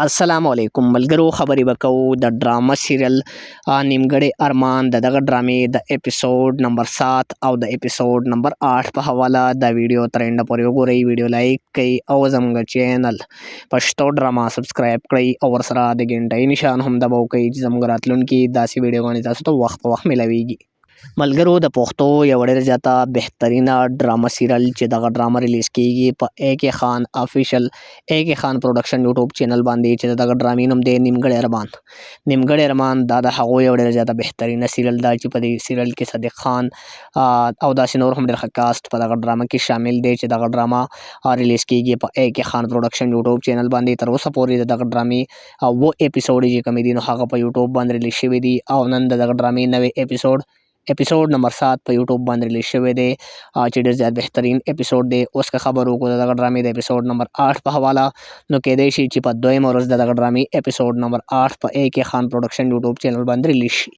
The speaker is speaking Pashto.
السلام علیکم ملګرو، خبرې به کوو د ډرامه سیریل نیمګړی ارمان د دغه ډرامې د اپیسوډ نمبر 7 او د اپیسوډ نمبر 8 په حواله. د ویډیو تر اینډه پورې وګورئ، ویډیو لایک کړئ او زموږ چینل پښتو ډراما سبسکرایب کړئ او ورسره د ګنټۍ نشان هم دباو کړئ چې زموږ راتلونکي داسې ویډیوګانې تاسو ته وخت په وخت ملاویږي. ملګرو، د پښتو یو ډېر زیاته بهترینه ډرامه سیریل چې دغه ډرامه ریلیز کیږي په اے کے خان افیشل اے کے خان پروډکشن یوټیوب چینل باندې، چې دغه ډرامې نوم دی نیمګړی ارمان. نیمګړی ارمان دا د هغو یو ډېر زیاته بهترینه سیریل ده چې په دې سیریل کې صدیق خان او داسې نور هم ډېر ښه کاسټ په دغه ډرامه کې شامل دی چې دغه ډرامه ریلیز کیږي په اے کے خان پروډکشن یوټیوب چینل باندې. تر اوسه پورې د دغه ډرامې اووه اپیسوډ چې کومې دي نو هغه په یوټیوب باندې ریلیز شوي دي، او نن د دغه ډرامې نوی اپیسوډ نمبر 7 په یوټیوب باندې ریلیز شوی دی چې ډېر زیات بهترین اپیسوډ دی. اوس که خبر وکړو د دغه ډرامې د اپیسوډ نمبر 8 په حواله، نو کیدای شي چې په دویمه ورځ د دغه ډرامې اپیسوډ نمبر 8 په اے کے خان پروډکشن یوټیوب چینل باندې ریلیز شي.